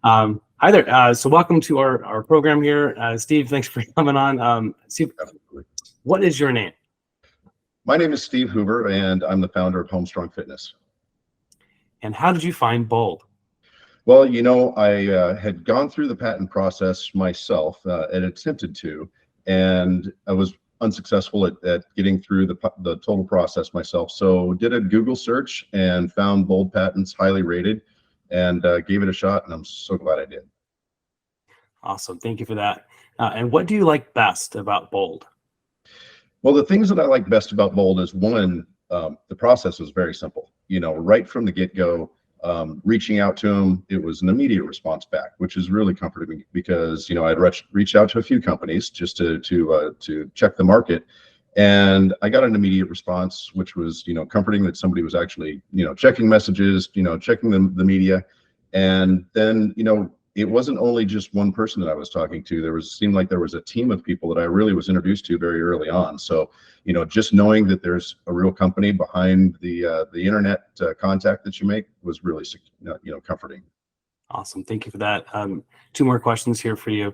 Hi there. So welcome to our program here. Steve, thanks for coming on. Steve, Absolutely. what is your name? My name is Steve Hoover, and I'm the founder of Homestrong Fitness. And how did you find Bold? Well, I had gone through the patent process myself and attempted to, and I was unsuccessful at getting through the total process myself. So did a Google search and found Bold Patents highly rated and gave it a shot, and I'm so glad I did. Awesome. Thank you for that. And what do you like best about Bold? Well, the things that I like best about Bold is one, the process was very simple. Right from the get-go, reaching out to them, it was an immediate response back, which is really comforting because I'd reached out to a few companies just to check the market, and I got an immediate response, which was comforting that somebody was actually checking messages, checking the media, and then it wasn't only just one person that I was talking to. Seemed like there was a team of people that I really was introduced to very early on. So, just knowing that there's a real company behind the internet contact that you make was really, comforting. Awesome. Thank you for that. Two more questions here for you.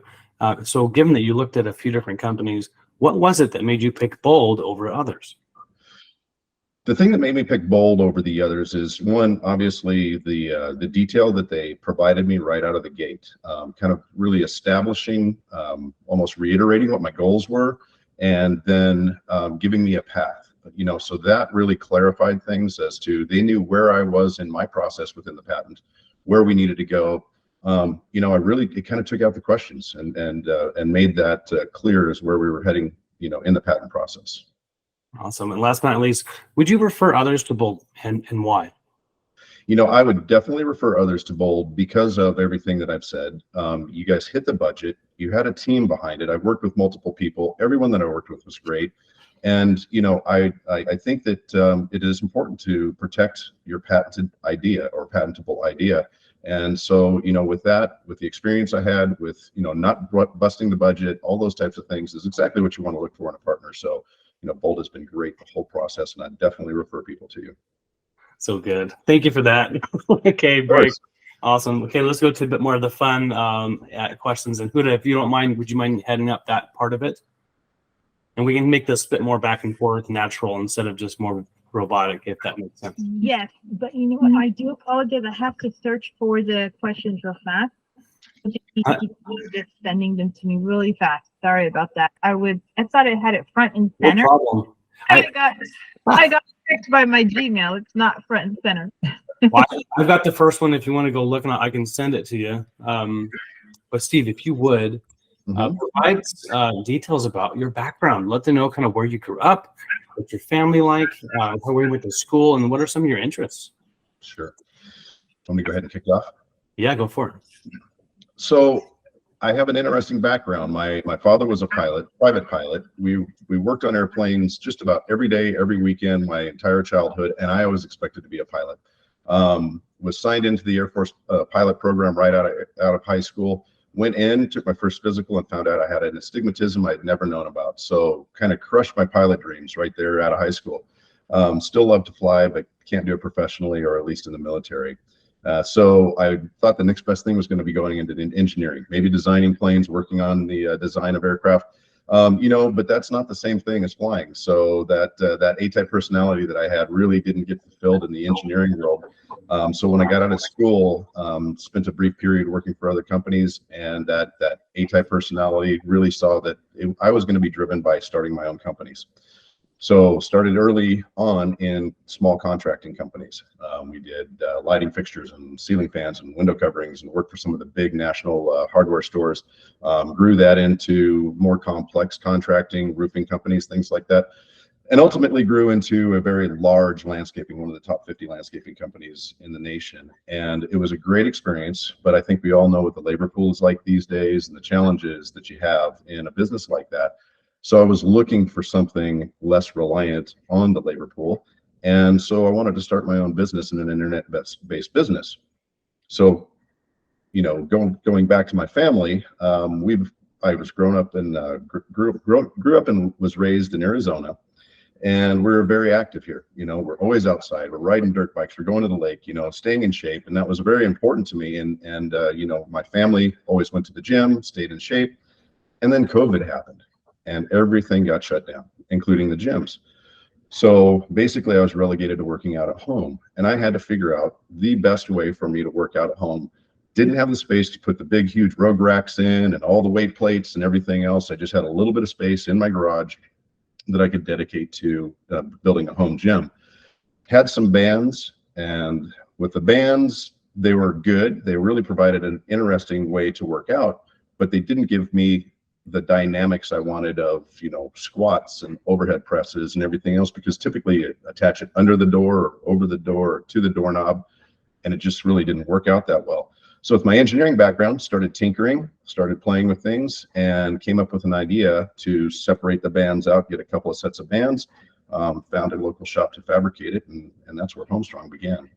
So given that you looked at a few different companies, what was it that made you pick Bold over others? The thing that made me pick Bold over the others is one, obviously the detail that they provided me right out of the gate, kind of really establishing, almost reiterating what my goals were, and then giving me a path. So that really clarified things as to they knew where I was in my process within the patent, where we needed to go. It kind of took out the questions and made that clear as where we were heading, in the patent process. Awesome. And last but not least, would you refer others to Bold and why? I would definitely refer others to Bold because of everything that I've said. You guys hit the budget. You had a team behind it. I've worked with multiple people. Everyone that I worked with was great. And, I think that it is important to protect your patented idea or patentable idea. And so, with the experience I had with, not busting the budget, all those types of things is exactly what you want to look for in a partner. So, Bold has been great the whole process, and I definitely refer people to you. So good. Thank you for that. Okay, break. Awesome. Okay, let's go to a bit more of the fun questions. And Huda, if you don't mind, would you mind heading up that part of it? And we can make this a bit more back and forth, natural, instead of just more robotic, if that makes sense. Yes, but you know what? I do apologize. I have to search for the questions real fast. Just sending them to me really fast. Sorry about that. I thought I had it front and center. No problem. I got tricked by my Gmail. It's not front and center. Well, I've got the first one. If you want to go look, and I can send it to you. But Steve, if you would provide details about your background, let them know kind of where you grew up, what your family like, where you went to school, and what are some of your interests. Sure. Want me to go ahead and kick it off? Yeah, go for it. So I have an interesting background. My father was a private pilot. We worked on airplanes just about every day, every weekend, my entire childhood, and I always expected to be a pilot. Was signed into the Air Force pilot program right out of high school. Went in, took my first physical, and found out I had an astigmatism I'd never known about. So kind of crushed my pilot dreams right there out of high school. Still love to fly, but can't do it professionally, or at least in the military. So I thought the next best thing was going to be going into engineering, maybe designing planes, working on the design of aircraft, but that's not the same thing as flying. So that A-type personality that I had really didn't get fulfilled in the engineering world. So when I got out of school, spent a brief period working for other companies, and that A-type personality really saw that I was going to be driven by starting my own companies. So started early on in small contracting companies. We did lighting fixtures and ceiling fans and window coverings, and worked for some of the big national hardware stores. Grew that into more complex contracting, roofing companies, things like that. And ultimately grew into a very large landscaping, one of the top 50 landscaping companies in the nation. And it was a great experience, but I think we all know what the labor pool is like these days and the challenges that you have in a business like that. So I was looking for something less reliant on the labor pool. And so I wanted to start my own business in an internet-based business. So, going back to my family, I was grown up and grew up and was raised in Arizona. And we're very active here. You know, we're always outside, we're riding dirt bikes, we're going to the lake, you know, staying in shape. And that was very important to me. And you know, my family always went to the gym, stayed in shape. And then COVID happened and everything got shut down, including the gyms. So basically I was relegated to working out at home, and I had to figure out the best way for me to work out at home. Didn't have the space to put the big, huge rug racks in and all the weight plates and everything else. I just had a little bit of space in my garage that I could dedicate to building a home gym. Had some bands, and with the bands, they were good. They really provided an interesting way to work out, but they didn't give me the dynamics I wanted of, you know, squats and overhead presses and everything else, because typically you attach it under the door or over the door or to the doorknob, and it just really didn't work out that well. So with my engineering background, started tinkering, started playing with things, and came up with an idea to separate the bands out, get a couple of sets of bands, found a local shop to fabricate it, and that's where Homestrong began.